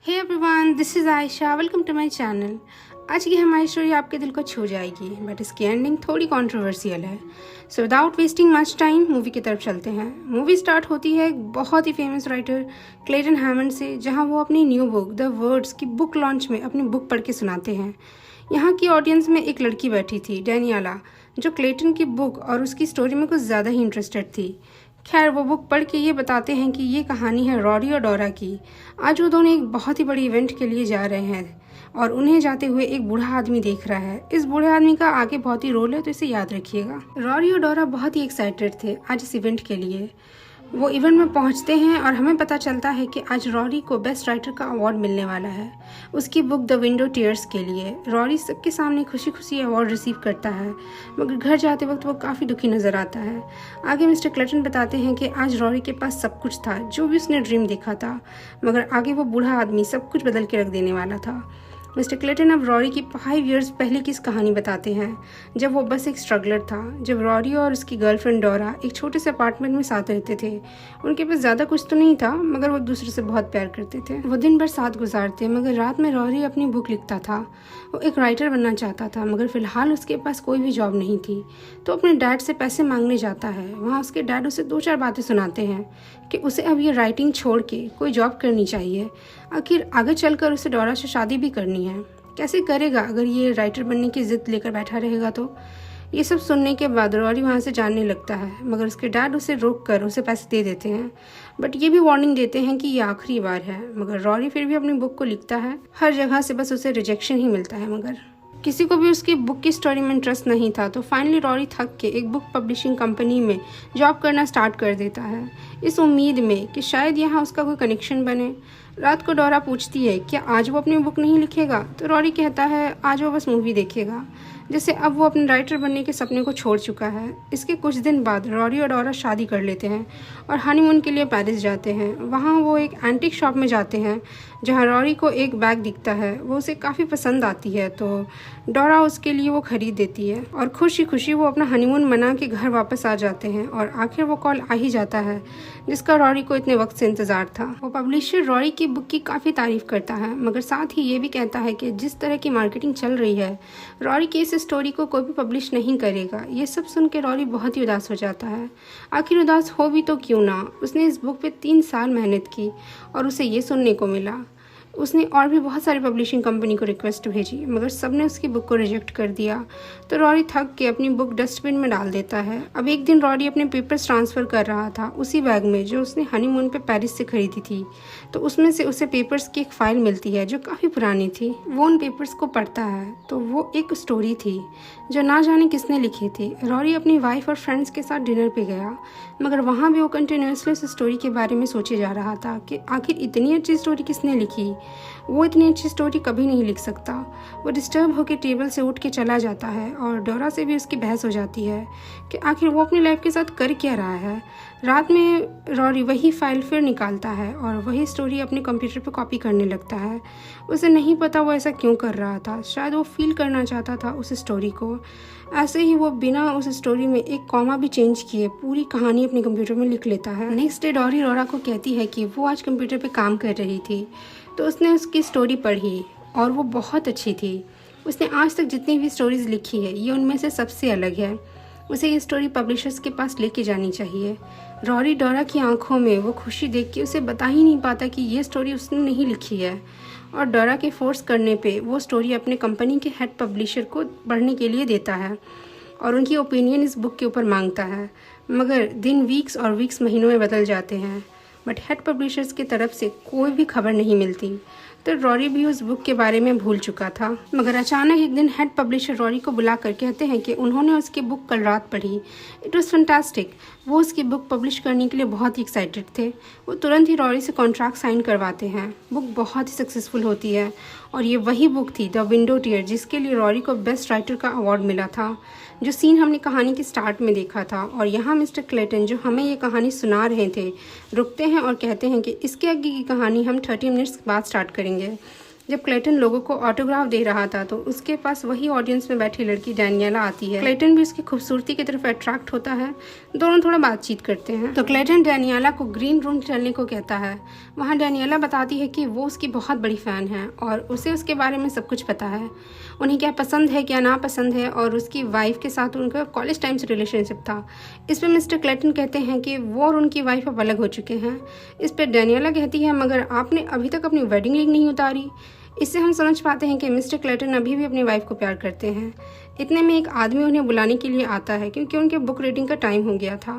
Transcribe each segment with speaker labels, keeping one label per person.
Speaker 1: Hey everyone, this is Ayesha. Welcome to my channel. आज की हमारी स्टोरी आपके दिल को छू जाएगी, बट इसकी एंडिंग थोड़ी कंट्रोवर्शियल है। So without wasting much time movie की तरफ चलते हैं। मूवी स्टार्ट होती है एक बहुत ही फेमस राइटर क्लेटन हैमंड से, जहां वो अपनी न्यू बुक द वर्ड्स की बुक लॉन्च में अपनी बुक पढ़ के सुनाते हैं। यहाँ की ऑडियंस में एक लड़की बैठी थी, डैनियाला, जो क्लेटन की बुक और उसकी स्टोरी में कुछ ज़्यादा ही इंटरेस्टेड थी। खैर, वो बुक पढ़ के ये बताते हैं कि ये कहानी है रॉरी और डोरा की। आज वो दोनों एक बहुत ही बड़ी इवेंट के लिए जा रहे हैं और उन्हें जाते हुए एक बूढ़ा आदमी देख रहा है। इस बूढ़े आदमी का आगे बहुत ही रोल है, तो इसे याद रखिएगा। रॉरी और डोरा बहुत ही एक्साइटेड थे आज इस इवेंट के लिए। वो इवेंट में पहुंचते हैं और हमें पता चलता है कि आज रॉरी को बेस्ट राइटर का अवार्ड मिलने वाला है उसकी बुक द विंडो टीयर्स के लिए। रॉरी सबके सामने खुशी खुशी अवार्ड रिसीव करता है, मगर घर जाते वक्त वो काफ़ी दुखी नज़र आता है। आगे मिस्टर क्लेटन बताते हैं कि आज रॉरी के पास सब कुछ था, जो भी उसने ड्रीम देखा था, मगर आगे वो बूढ़ा आदमी सब कुछ बदल के रख देने वाला था। मिस्टर क्लेटन अब रॉरी की 5 इयर्स पहले की इस कहानी बताते हैं, जब वो बस एक स्ट्रगलर था। जब रॉरी और उसकी गर्लफ्रेंड डोरा एक छोटे से अपार्टमेंट में साथ रहते थे। उनके पास ज़्यादा कुछ तो नहीं था, मगर वो एक दूसरे से बहुत प्यार करते थे। वो दिन भर साथ गुजारते, मगर रात में रॉरी अपनी बुक लिखता था। वो एक राइटर बनना चाहता था, मगर फिलहाल उसके पास कोई भी जॉब नहीं थी, तो अपने डैड से पैसे मांगने जाता है। वहाँ उसके डैड उसे 2-4 बातें सुनाते हैं कि उसे अब ये राइटिंग छोड़ के कोई जॉब करनी चाहिए। आखिर आगे चलकर उसे डोरा से शादी भी करनी है। कैसे करेगा अगर ये राइटर बनने की जिद लेकर बैठा रहेगा तो? ये सब सुनने के बाद रॉरी वहाँ से जानने लगता है, मगर उसके डैड उसे रोक कर उसे पैसे दे देते हैं, बट ये भी वार्निंग देते हैं कि ये आखिरी बार है। मगर रॉरी फिर भी अपनी बुक को लिखता है। हर जगह से बस उसे रिजेक्शन ही मिलता है, मगर किसी को भी उसकी बुक की स्टोरी में इंटरेस्ट नहीं था। तो फाइनली रॉरी थक के एक बुक पब्लिशिंग कंपनी में जॉब करना स्टार्ट कर देता है, इस उम्मीद में कि शायद यहाँ उसका कोई कनेक्शन बने। रात को डोरा पूछती है क्या आज वो अपनी बुक नहीं लिखेगा, तो रॉरी कहता है आज वो बस मूवी देखेगा, जैसे अब वो अपने राइटर बनने के सपने को छोड़ चुका है। इसके कुछ दिन बाद रॉरी और डोरा शादी कर लेते हैं और हनीमून के लिए पेरिस जाते हैं। वहाँ वो एक एंटीक शॉप में जाते हैं, जहाँ रॉरी को एक बैग दिखता है। वो उसे काफ़ी पसंद आती है, तो डोरा उसके लिए वो खरीद देती है और खुशी खुशी वो अपना हनीमून मना के घर वापस आ जाते हैं। और आखिर वो कॉल आ ही जाता है जिसका रॉरी को इतने वक्त से इंतज़ार था। वो पब्लिशर रॉरी की बुक की काफ़ी तारीफ करता है, मगर साथ ही ये भी कहता है कि जिस तरह की मार्केटिंग चल रही है, रॉरी की इस स्टोरी को कोई भी पब्लिश नहीं करेगा। ये सब सुन के रॉरी बहुत ही उदास हो जाता है। आखिर उदास हो भी तो क्यों ना, उसने इस बुक पे 3 साल मेहनत की और उसे ये सुनने को मिला। उसने और भी बहुत सारी पब्लिशिंग कंपनी को रिक्वेस्ट भेजी, मगर सबने उसकी बुक को रिजेक्ट कर दिया। तो रॉरी थक के अपनी बुक डस्टबिन में डाल देता है। अब एक दिन रॉरी अपने पेपर्स ट्रांसफ़र कर रहा था उसी बैग में जो उसने हनीमून पे पेरिस से खरीदी थी, तो उसमें से उसे पेपर्स की एक फ़ाइल मिलती है जो काफ़ी पुरानी थी। वो उन पेपर्स को पढ़ता है तो वो एक स्टोरी थी जो ना जाने किसने लिखी थी। रॉरी अपनी वाइफ और फ्रेंड्स के साथ डिनर पे गया, मगर वहाँ भी वो कंटिन्यूसली उस स्टोरी के बारे में सोचे जा रहा था कि आखिर इतनी अच्छी स्टोरी किसने लिखी। वो इतनी अच्छी स्टोरी कभी नहीं लिख सकता। वो डिस्टर्ब होकर टेबल से उठ के चला जाता है और डोरा से भी उसकी बहस हो जाती है कि आखिर वो अपनी लाइफ के साथ कर क्या रहा है। रात में रॉरी वही फाइल फिर निकालता है और वही स्टोरी अपने कंप्यूटर पे कॉपी करने लगता है। उसे नहीं पता वो ऐसा क्यों कर रहा था, शायद वो फील करना चाहता था उस स्टोरी को। ऐसे ही वो बिना उस स्टोरी में एक कॉमा भी चेंज किए पूरी कहानी अपने कंप्यूटर में लिख लेता है। नेक्स्ट डे डॉरी डोरा को कहती है कि वो आज कंप्यूटर पे काम कर रही थी, तो उसने उसकी स्टोरी पढ़ी और वो बहुत अच्छी थी। उसने आज तक जितनी भी स्टोरीज़ लिखी है, ये उनमें से सबसे अलग है। उसे ये स्टोरी पब्लिशर्स के पास लेके जानी चाहिए। रॉरी डोरा की आंखों में वो खुशी देख के उसे बता ही नहीं पाता कि ये स्टोरी उसने नहीं लिखी है, और डोरा के फोर्स करने पे वो स्टोरी अपने कंपनी के हेड पब्लिशर को पढ़ने के लिए देता है और उनकी ओपिनियन इस बुक के ऊपर मांगता है। मगर दिन वीक्स और वीक्स महीनों में बदल जाते हैं, बट हेड पब्लिशर्स की तरफ से कोई भी खबर नहीं मिलती। तो रॉरी भी उस बुक के बारे में भूल चुका था। मगर अचानक एक दिन हेड पब्लिशर रॉरी को बुला कर कहते हैं कि उन्होंने उसकी बुक कल रात पढ़ी। It was fantastic. वो उसकी बुक पब्लिश करने के लिए बहुत ही एक्साइटेड थे। वो तुरंत ही रॉरी से कॉन्ट्रैक्ट साइन करवाते हैं। बुक बहुत ही सक्सेसफुल होती है और ये वही बुक थी द विंडो टीयर जिसके लिए रॉरी को बेस्ट राइटर का अवार्ड मिला था, जो सीन हमने कहानी के स्टार्ट में देखा था। और यहाँ मिस्टर क्लेटन जो हमें ये कहानी सुना रहे थे रुकते हैं और कहते हैं कि इसके आगे की कहानी हम 30 मिनट्स बाद स्टार्ट करेंगे। जब क्लेटन लोगों को ऑटोग्राफ दे रहा था तो उसके पास वही ऑडियंस में बैठी लड़की डैनियला आती है। क्लेटन भी उसकी खूबसूरती की तरफ अट्रैक्ट होता है। दोनों थोड़ा बातचीत करते हैं तो क्लेटन डैनियला को ग्रीन रूम चलने को कहता है। वहाँ डैनियला बताती है कि वो उसकी बहुत बड़ी फ़ैन है और उसे उसके बारे में सब कुछ पता है, उन्हें क्या पसंद है क्या नापसंद है, और उसकी वाइफ के साथ उनका कॉलेज टाइम से रिलेशनशिप था। इस पर मिस्टर क्लेटन कहते हैं कि वो और उनकी वाइफ अब अलग हो चुके हैं। इस पर डैनियला कहती है मगर आपने अभी तक अपनी वेडिंग रिंग नहीं उतारी। इससे हम समझ पाते हैं कि मिस्टर क्लेटन अभी भी अपनी वाइफ को प्यार करते हैं। इतने में एक आदमी उन्हें बुलाने के लिए आता है क्योंकि उनके बुक रीडिंग का टाइम हो गया था।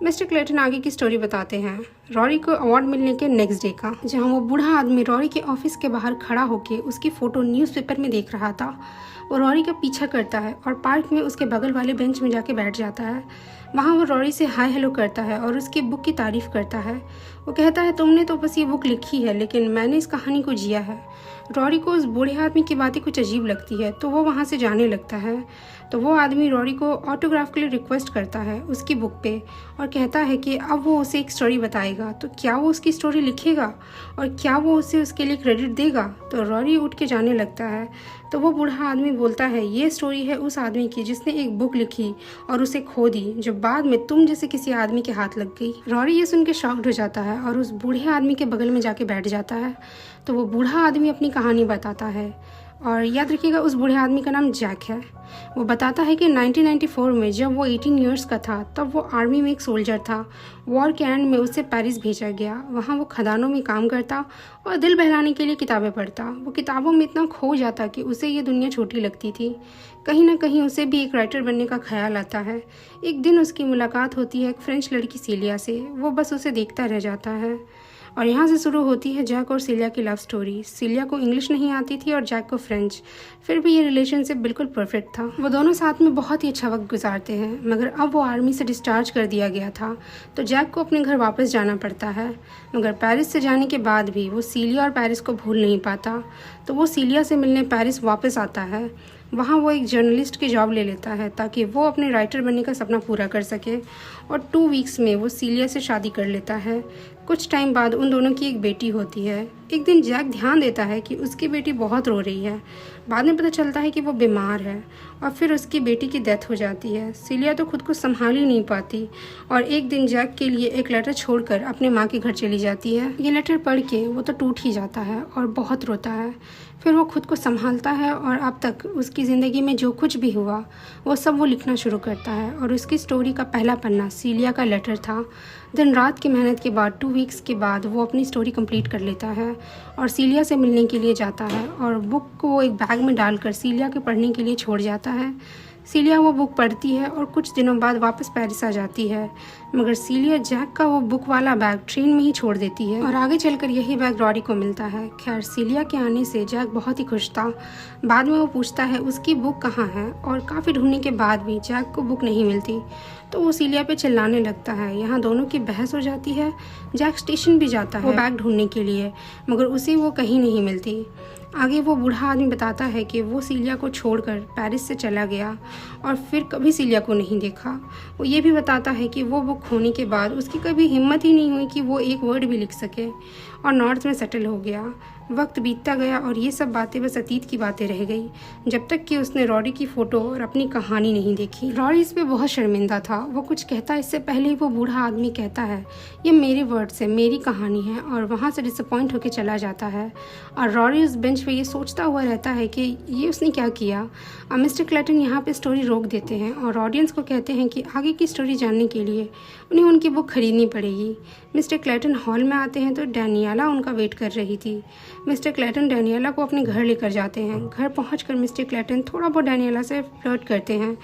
Speaker 1: मिस्टर क्लेटन आगे की स्टोरी बताते हैं रॉरी को अवार्ड मिलने के नेक्स्ट डे का, जहां वो बूढ़ा आदमी रॉरी के ऑफिस के बाहर खड़ा होकर उसकी फ़ोटो न्यूज़पेपर में देख रहा था। वो रॉरी का पीछा करता है और पार्क में उसके बगल वाले बेंच में जाके बैठ जाता है। वहाँ वो रॉरी से हाय हेलो करता है और उसकी बुक की तारीफ़ करता है। वो कहता है तुमने तो बस ये बुक लिखी है लेकिन मैंने इस कहानी को जिया है। रॉरी को उस बूढ़े आदमी की बातें कुछ अजीब लगती है तो वो वहाँ से जाने लगता है। तो वो आदमी रॉरी को ऑटोग्राफ के लिए रिक्वेस्ट करता है उसकी बुक पे और कहता है कि अब वो उसे एक स्टोरी बताएगा। तो क्या वो उसकी स्टोरी लिखेगा और क्या वो उसे उसके लिए क्रेडिट देगा? तो रॉरी उठ के जाने लगता है। तो वो बूढ़ा आदमी बोलता है ये स्टोरी है उस आदमी की जिसने एक बुक लिखी और उसे खो दी, जो बाद में तुम जैसे किसी आदमी के हाथ लग गई। रॉरी ये सुन के शॉक्ड हो जाता है और उस बूढ़े आदमी के बगल में जाके बैठ जाता है। तो वो बूढ़ा आदमी अपनी कहानी बताता है और याद रखिएगा उस बूढ़े आदमी का नाम जैक है। वो बताता है कि 1994 में जब वो 18 इयर्स का था तब वो आर्मी में एक सोल्जर था। वॉर के एंड में उसे पेरिस भेजा गया। वहाँ वो खदानों में काम करता और दिल बहलाने के लिए किताबें पढ़ता। वो किताबों में इतना खो जाता कि उसे ये दुनिया छोटी लगती थी। कहीं ना कहीं उसे भी एक राइटर बनने का ख्याल आता है। एक दिन उसकी मुलाकात होती है एक फ्रेंच लड़की सीलिया से। वो बस उसे देखता रह जाता है और यहाँ से शुरू होती है जैक और सीलिया की लव स्टोरी। सीलिया को इंग्लिश नहीं आती थी और जैक को फ्रेंच, फिर भी ये रिलेशनशिप बिल्कुल परफेक्ट था। वो दोनों साथ में बहुत ही अच्छा वक्त गुजारते हैं मगर अब वो आर्मी से डिस्चार्ज कर दिया गया था तो जैक को अपने घर वापस जाना पड़ता है। मगर पेरिस से जाने के बाद भी वो सीलिया और पेरिस को भूल नहीं पाता। तो वो सीलिया से मिलने पेरिस वापस आता है। वहाँ वो एक जर्नलिस्ट की जॉब ले लेता है ताकि वो अपने राइटर बनने का सपना पूरा कर सके और 2 वीक्स में वो सीलिया से शादी कर लेता है। कुछ टाइम बाद उन दोनों की एक बेटी होती है। एक दिन जैक ध्यान देता है कि उसकी बेटी बहुत रो रही है। बाद में पता चलता है कि वो बीमार है और फिर उसकी बेटी की डेथ हो जाती है। सीलिया तो खुद को संभाल ही नहीं पाती और एक दिन जैक के लिए एक लेटर छोड़कर अपने माँ के घर चली जाती है। ये लेटर पढ़ के वो तो टूट ही जाता है और बहुत रोता है। फिर वो खुद को संभालता है और अब तक उसकी ज़िंदगी में जो कुछ भी हुआ वो सब वो लिखना शुरू करता है और उसकी स्टोरी का पहला पन्ना सीलिया का लेटर था। दिन रात की मेहनत के बाद 2 वीक्स के बाद वो अपनी स्टोरी कंप्लीट कर लेता है और सीलिया से मिलने के लिए जाता है और बुक को वो एक बैग में डालकर सीलिया के पढ़ने के लिए छोड़ जाता है। सीलिया वो बुक पढ़ती है और कुछ दिनों बाद वापस पेरिस आ जाती है मगर सीलिया जैक का वो बुक वाला बैग ट्रेन में ही छोड़ देती है और आगे चलकर यही बैग रॉरी को मिलता है। खैर सीलिया के आने से जैक बहुत ही खुश था। बाद में वो पूछता है उसकी बुक कहाँ है और काफ़ी ढूंढने के बाद भी जैक को बुक नहीं मिलती तो वो सीलिया पे चिल्लाने लगता है। यहाँ दोनों की बहस हो जाती है। जैक स्टेशन भी जाता है वो बैग ढूंढने के लिए मगर उसे वो कहीं नहीं मिलती। आगे वो बूढ़ा आदमी बताता है कि वो सीलिया को छोड़कर पेरिस से चला गया और फिर कभी सीलिया को नहीं देखा। वो ये भी बताता है कि वो बुक खोने के बाद उसकी कभी हिम्मत ही नहीं हुई कि वो एक वर्ड भी लिख सके और नॉर्थ में सेटल हो गया। वक्त बीतता गया और ये सब बातें बस अतीत की बातें रह गई जब तक कि उसने रॉरी की फ़ोटो और अपनी कहानी नहीं देखी। रॉरी इस पे बहुत शर्मिंदा था। वो कुछ कहता इससे पहले ही वो बूढ़ा आदमी कहता है ये मेरे वर्ड्स है, मेरी कहानी है और वहाँ से डिसअपॉइंट होकर चला जाता है और रॉरी उस बेंच पे ये सोचता हुआ रहता है कि ये उसने क्या किया। मिस्टर क्लेटन यहाँ पे स्टोरी रोक देते हैं और ऑडियंस को कहते हैं कि आगे की स्टोरी जानने के लिए उन्हें उनकी बुक खरीदनी पड़ेगी। मिस्टर क्लेटन हॉल में आते हैं तो डैनियला उनका वेट कर रही थी। मिस्टर क्लेटन डैनियला को अपने घर लेकर जाते हैं। घर पहुंचकर मिस्टर क्लेटन थोड़ा बहुत डैनियला से फ्लर्ट करते हैं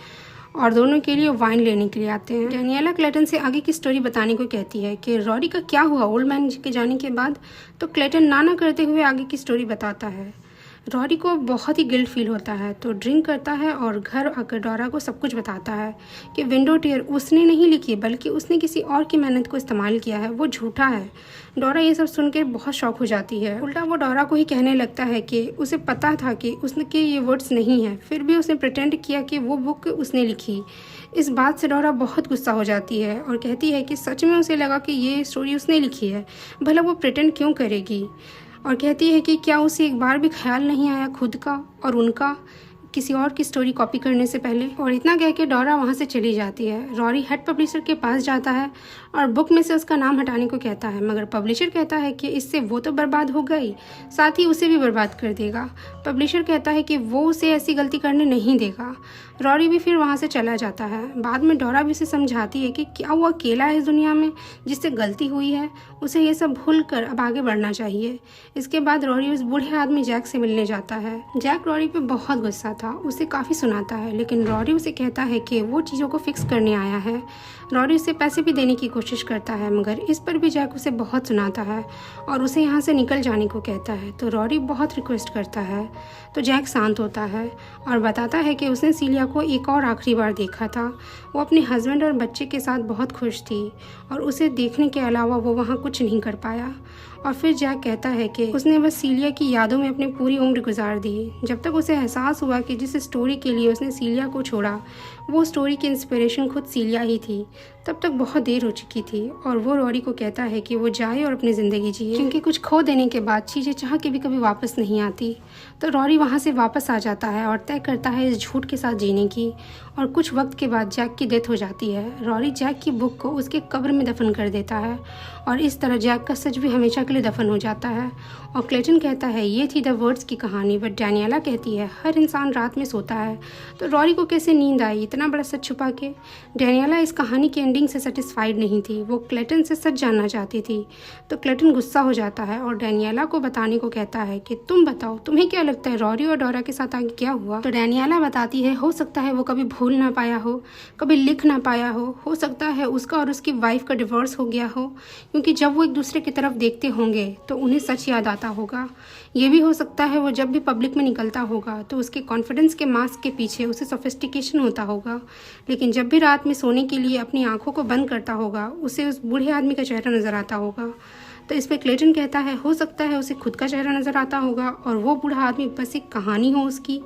Speaker 1: और दोनों के लिए वाइन लेने के लिए आते हैं। डैनियला क्लेटन से आगे की स्टोरी बताने को कहती है कि रॉरी का क्या हुआ ओल्ड मैन के जाने के बाद। तो क्लेटन नाना करते हुए आगे की स्टोरी बताता है। रॉरी को बहुत ही गिल्ट फील होता है तो ड्रिंक करता है और घर आकर डोरा को सब कुछ बताता है कि विंडो टेयर उसने नहीं लिखी बल्कि उसने किसी और की मेहनत को इस्तेमाल किया है, वो झूठा है। डोरा ये सब सुनकर बहुत शॉक हो जाती है। उल्टा वो डोरा को ही कहने लगता है कि उसे पता था कि उसके ये वर्ड्स नहीं है, फिर भी उसने प्रिटेंड किया कि वो बुक उसने लिखी। इस बात से डोरा बहुत गुस्सा हो जाती है और कहती है कि सच में उसे लगा कि ये स्टोरी उसने लिखी है, भला वो प्रिटेंड क्यों करेगी। और कहती है कि क्या उसे एक बार भी ख्याल नहीं आया खुद का और उनका किसी और की स्टोरी कॉपी करने से पहले। और इतना कह के डोरा वहाँ से चली जाती है। रॉरी हेड पब्लिशर के पास जाता है और बुक में से उसका नाम हटाने को कहता है, मगर पब्लिशर कहता है कि इससे वो तो बर्बाद हो गई, साथ ही उसे भी बर्बाद कर देगा। पब्लिशर कहता है कि वो उसे ऐसी गलती करने नहीं देगा। रॉरी भी फिर वहाँ से चला जाता है। बाद में डोरा भी उसे समझाती है कि क्या वो अकेला है इस दुनिया में जिससे गलती हुई है, उसे ये सब भूल कर अब आगे बढ़ना चाहिए। इसके बाद रॉरी उस बूढ़े आदमी जैक से मिलने जाता है। जैक रॉरी पे बहुत गुस्सा था, उसे काफ़ी सुनाता है, लेकिन रॉरी उसे कहता है कि वो चीज़ों को फिक्स करने आया है। रॉरी उसे पैसे भी देने की कोशिश करता है, मगर इस पर भी जैक उसे बहुत सुनाता है और उसे यहाँ से निकल जाने को कहता है। तो रॉरी बहुत रिक्वेस्ट करता है, तो जैक शांत होता है और बताता है कि उसने सीलिया को एक और आखिरी बार देखा था। वो अपने हस्बैंड और बच्चे के साथ बहुत खुश थी और उसे देखने के अलावा वो वहाँ कुछ नहीं कर पाया। और फिर जैक कहता है कि उसने बस सीलिया की यादों में अपनी पूरी उम्र गुजार दी। जब तक उसे एहसास हुआ कि जिस स्टोरी के लिए उसने सीलिया को छोड़ा वो स्टोरी की इंस्पिरेशन खुद सीलिया ही थी, तब तक बहुत देर हो चुकी थी। और वो रॉरी को कहता है कि वो जाए और अपनी ज़िंदगी जिए, क्योंकि कुछ खो देने के बाद चीज़ें चाह के भी कभी वापस नहीं आती। तो रॉरी वहाँ से वापस आ जाता है और तय करता है इस झूठ के साथ जीने की। और कुछ वक्त के बाद जैक की डेथ हो जाती है। रॉरी जैक की बुक को उसके कब्र में दफन कर देता है और इस तरह जैक का सच भी हमेशा के लिए दफन हो जाता है। और क्लेटन कहता है ये थी द वर्ड्स की कहानी, बट डैनियला कहती है हर इंसान रात में सोता है। तो रॉरी को कैसे नींद आई इतना बड़ा सच छुपा के? डैनियला इस कहानी की एंडिंग से सेटिस्फाइड नहीं थी, वो क्लेटन से सच जानना चाहती थी। तो क्लेटन गुस्सा हो जाता है और डैनियला को बताने को कहता है कि तुम बताओ, तुम्हें क्या लगता है रॉरी और डोरा के साथ आगे क्या हुआ? तो डैनियला बताती है हो सकता है वो कभी भूल ना पाया हो, कभी लिख ना पाया हो सकता है उसका और उसकी वाइफ का डिवोर्स हो गया हो, क्योंकि जब वो एक दूसरे की तरफ देखते होंगे तो उन्हें सच याद आता होगा। ये भी हो सकता है वो जब भी पब्लिक में निकलता होगा तो उसके कॉन्फिडेंस के मास्क के पीछे उसे सोफिस्टिकेशन होता होगा, लेकिन जब भी रात में सोने के लिए अपनी आंखों को बंद करता होगा उसे उस बूढ़े आदमी का चेहरा नजर आता होगा। तो इस पर क्लेटन कहता है हो सकता है उसे खुद का चेहरा नजर आता होगा और वो बूढ़ा आदमी बस एक कहानी हो उसकी।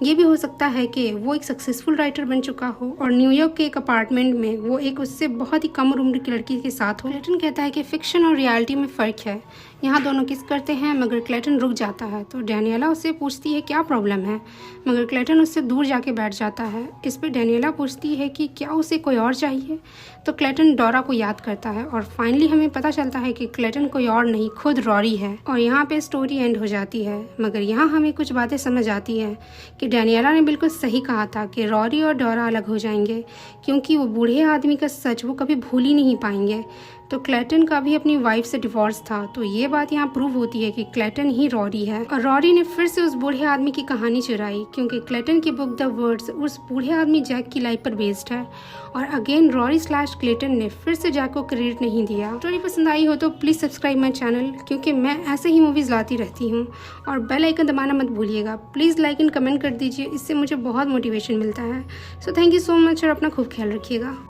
Speaker 1: ये भी हो सकता है कि वो एक सक्सेसफुल राइटर बन चुका हो और न्यूयॉर्क के एक अपार्टमेंट में वो एक उससे बहुत ही कम उम्र की लड़की के साथ हो। क्लेटन कहता है कि फिक्शन और रियलिटी में फ़र्क है, यहाँ दोनों किस करते हैं, मगर क्लेटन रुक जाता है। तो डैनियला उससे पूछती है क्या प्रॉब्लम है, मगर क्लेटन उससे दूर जाके बैठ जाता है। इस पर डैनियला पूछती है कि क्या उसे कोई और चाहिए, तो क्लेटन डोरा को याद करता है और फाइनली हमें पता चलता है कि क्लेटन कोई और नहीं खुद रॉरी है। और यहाँ पे स्टोरी एंड हो जाती है, मगर यहाँ हमें कुछ बातें समझ आती हैं कि डैनियला ने बिल्कुल सही कहा था कि रॉरी और डोरा अलग हो जाएंगे, क्योंकि वो बूढ़े आदमी का सच वो कभी भूल ही नहीं पाएंगे। तो क्लेटन का भी अपनी वाइफ से डिवोर्स था, तो ये बात यहाँ प्रूव होती है कि क्लेटन ही रॉरी है। और रॉरी ने फिर से उस बूढ़े आदमी की कहानी चुराई, क्योंकि क्लेटन की बुक द वर्ड्स उस बूढ़े आदमी जैक की लाइफ पर बेस्ड है। और अगेन रॉरी / क्लेटन ने फिर से जैक को क्रेडिट नहीं दिया। स्टोरी पसंद आई हो तो प्लीज़ सब्सक्राइब माई चैनल, क्योंकि मैं ऐसे ही मूवीज़ लाती रहती हूँ। और बेल आइकन दबाना मत भूलिएगा। प्लीज़ लाइक एंड कमेंट कर दीजिए, इससे मुझे बहुत मोटिवेशन मिलता है। So thank you so much और अपना खूब ख्याल रखिएगा।